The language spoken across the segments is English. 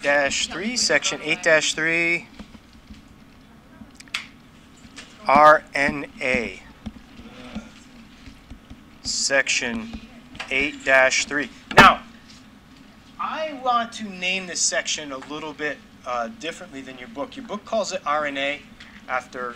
8-3, section 8-3, RNA. Section 8-3. Now, I want to name this section a little bit differently than your book. Your book calls it RNA after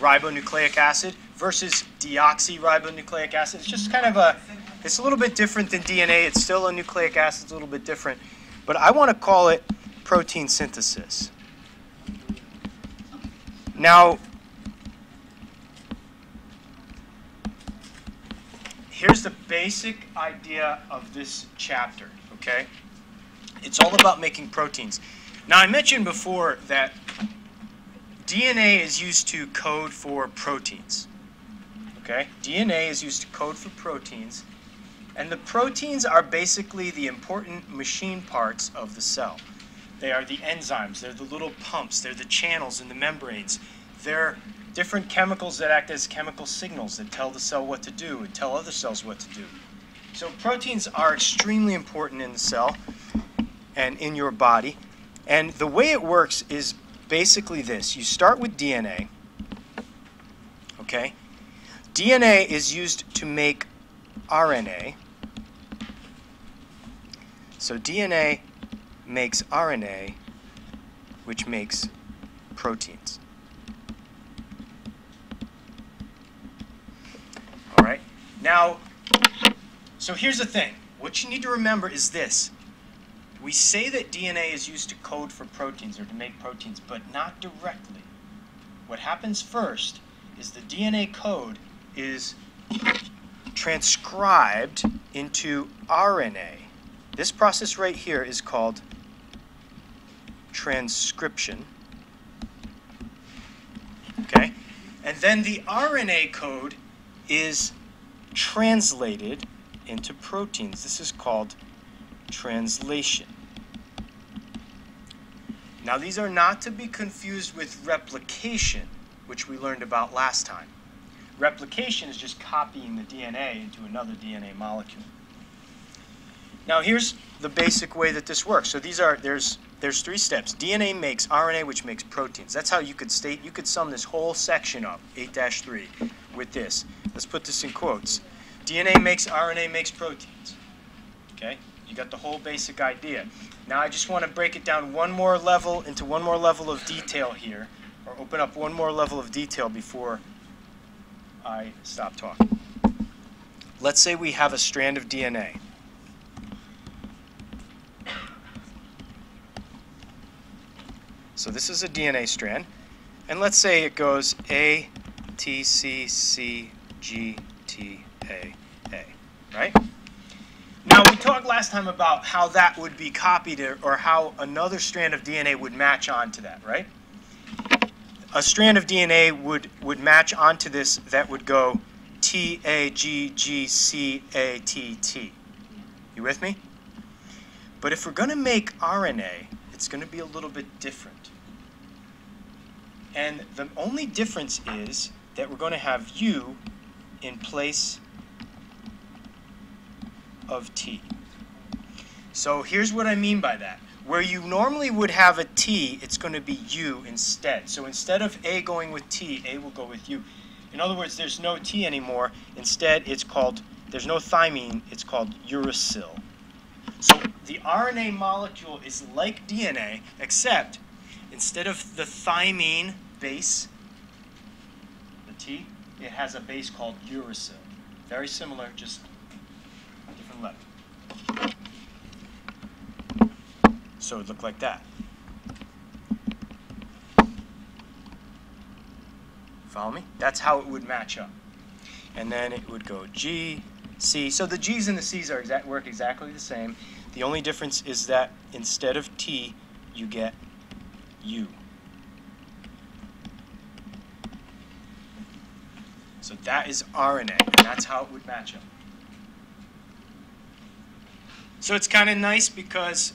ribonucleic acid versus deoxyribonucleic acid. It's just kind of it's a little bit different than DNA. It's still a nucleic acid. It's a little bit different. But I want to call it protein synthesis. Now, here's the basic idea of this chapter, okay? It's all about making proteins. Now, I mentioned before that DNA is used to code for proteins, okay? DNA is used to code for proteins, and the proteins are basically the important machine parts of the cell. They are the enzymes, they're the little pumps, they're the channels in the membranes. They're different chemicals that act as chemical signals that tell the cell what to do and tell other cells what to do. So proteins are extremely important in the cell and in your body. And the way it works is basically this. You start with DNA, okay? DNA is used to make RNA. So DNA makes RNA, which makes proteins. All right? Now, so here's the thing. What you need to remember is this. We say that DNA is used to code for proteins or to make proteins, but not directly. What happens first is the DNA code is transcribed into RNA. This process right here is called transcription. Okay? And then the RNA code is translated into proteins. This is called translation. Now, these are not to be confused with replication, which we learned about last time. Replication is just copying the DNA into another DNA molecule. Now, here's the basic way that this works. So there's 3 steps. DNA makes RNA, which makes proteins. That's how you could sum this whole section up, 8-3, with this. Let's put this in quotes. DNA makes RNA makes proteins. Okay? You got the whole basic idea. Now I just want to break it down into one more level of detail here, or open up one more level of detail before I stop talking. Let's say we have a strand of DNA. So this is a DNA strand, and let's say it goes A, T, C, C, G, T, A, right? Now, we talked last time about how that would be copied or how another strand of DNA would match onto that, right? A strand of DNA would match onto this that would go T, A, G, G, C, A, T, T. You with me? But if we're going to make RNA, it's going to be a little bit different. And the only difference is that we're going to have U in place of T. So here's what I mean by that. Where you normally would have a T, it's going to be U instead. So instead of A going with T, A will go with U. In other words, there's no T anymore. Instead, there's no thymine, it's called uracil. So the RNA molecule is like DNA, except instead of the thymine base, the T, it has a base called uracil. Very similar, just different letter. So it would look like that. Follow me? That's how it would match up. And then it would go G, C. So the G's and the C's work exactly the same. The only difference is that instead of T, you get U. So that is RNA, and that's how it would match up. So it's kind of nice because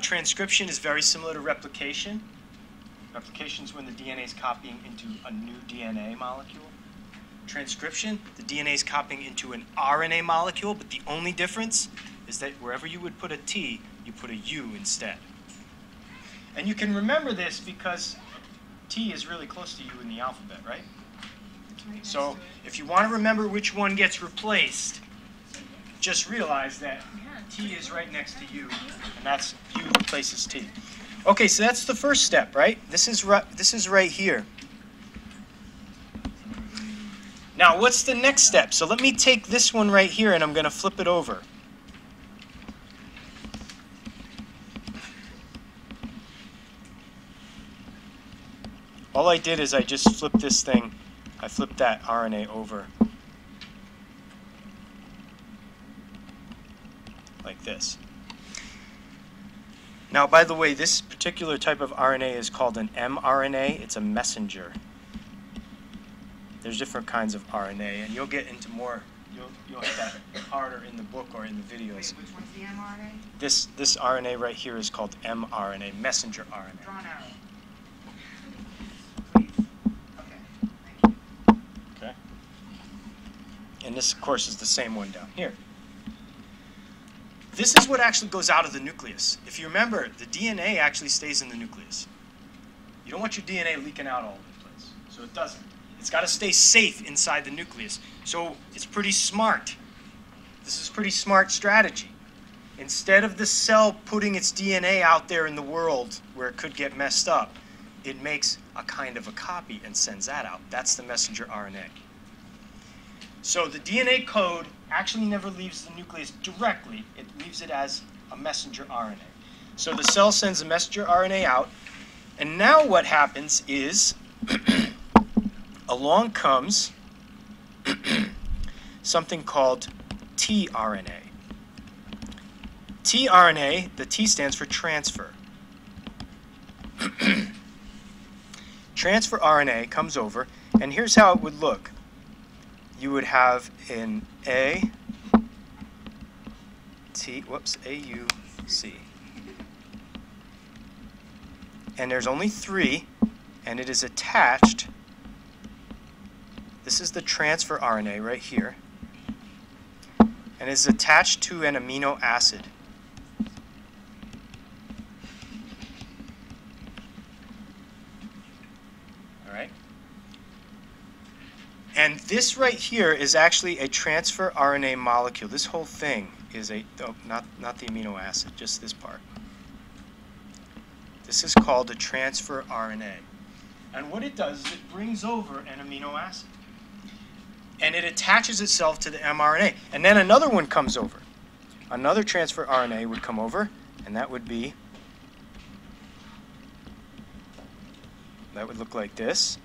transcription is very similar to replication. Replication is when the DNA is copying into a new DNA molecule. Transcription, the DNA is copying into an RNA molecule, but the only difference is that wherever you would put a T, you put a U instead. And you can remember this because T is really close to U in the alphabet, right? So if you want to remember which one gets replaced, just realize that T is right next to U, and that's U replaces T. Okay, so that's the first step, right? This is right here. Now, what's the next step? So let me take this one right here, and I'm going to flip it over. All I did is I just flipped this thing. I flipped that RNA over like this. Now, by the way, this particular type of RNA is called an mRNA. It's a messenger. There's different kinds of RNA, and you'll get into more. You'll hit that harder in the book or in the videos. Wait, which one's the mRNA? This RNA right here is called mRNA, messenger RNA. Drawn out. Please. Okay. Thank you. Okay. And this, of course, is the same one down here. This is what actually goes out of the nucleus. If you remember, the DNA actually stays in the nucleus. You don't want your DNA leaking out all over the place, so it doesn't. It's got to stay safe inside the nucleus. So it's pretty smart. This is pretty smart strategy. Instead of the cell putting its DNA out there in the world where it could get messed up, it makes a kind of a copy and sends that out. That's the messenger RNA. So the DNA code actually never leaves the nucleus directly. It leaves it as a messenger RNA. So the cell sends a messenger RNA out, and now what happens is along comes something called tRNA. tRNA, the T stands for transfer. Transfer RNA comes over, and here's how it would look. You would have an AUC, and there's only 3, and it is attached. This is the transfer RNA right here, and is attached to an amino acid. All right? And this right here is actually a transfer RNA molecule. This whole thing is not the amino acid, just this part. This is called a transfer RNA. And what it does is it brings over an amino acid. And it attaches itself to the mRNA. And then another one comes over. Another transfer RNA would come over, and that would look like this.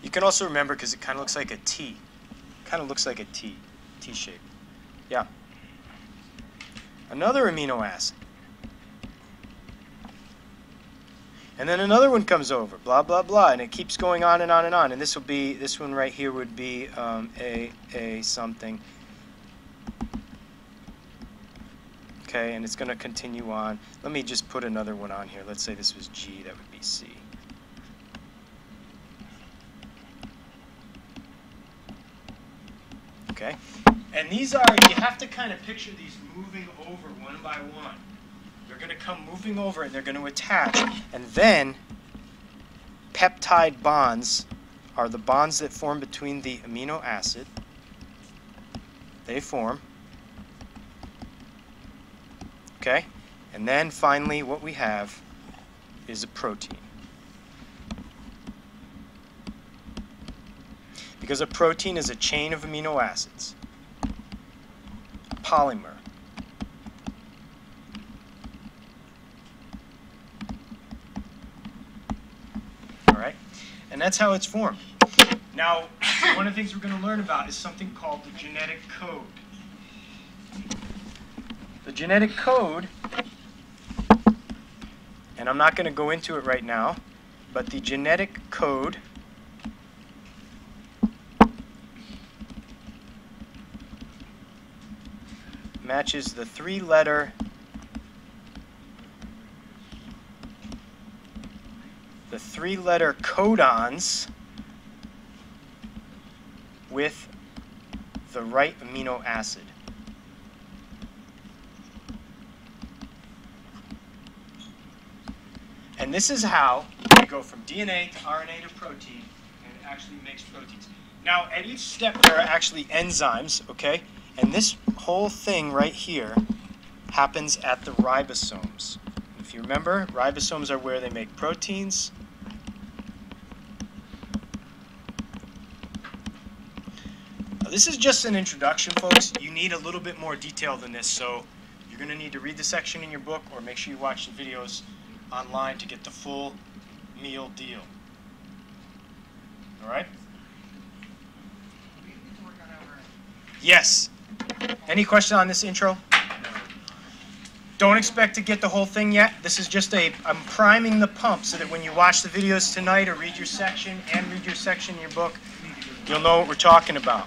You can also remember because it kind of looks like a T. Kind of looks like a T shape. Yeah. Another amino acid. And then another one comes over, blah, blah, blah, and it keeps going on and on and on. And this one right here would be A something. Okay, and it's going to continue on. Let me just put another one on here. Let's say this was G, that would be C. Okay, and these are, you have to kind of picture these moving over one by one. They're going to come moving over and they're going to attach. And then peptide bonds are the bonds that form between the amino acid. They form. Okay? And then finally what we have is a protein. Because a protein is a chain of amino acids. A polymer. Right? And that's how it's formed. Now, one of the things we're going to learn about is something called the genetic code. The genetic code, and I'm not going to go into it right now, but the genetic code matches the 3-letter codons with the right amino acid. And this is how you go from DNA to RNA to protein, and it actually makes proteins. Now, at each step, there are actually enzymes, okay? And this whole thing right here happens at the ribosomes. If you remember, ribosomes are where they make proteins. Now, this is just an introduction, folks. You need a little bit more detail than this, so you're going to need to read the section in your book or make sure you watch the videos online to get the full meal deal. All right? We need to work on over. Yes. Any question on this intro? Don't expect to get the whole thing yet. This is just I'm priming the pump so that when you watch the videos tonight or read your section in your book, you'll know what we're talking about.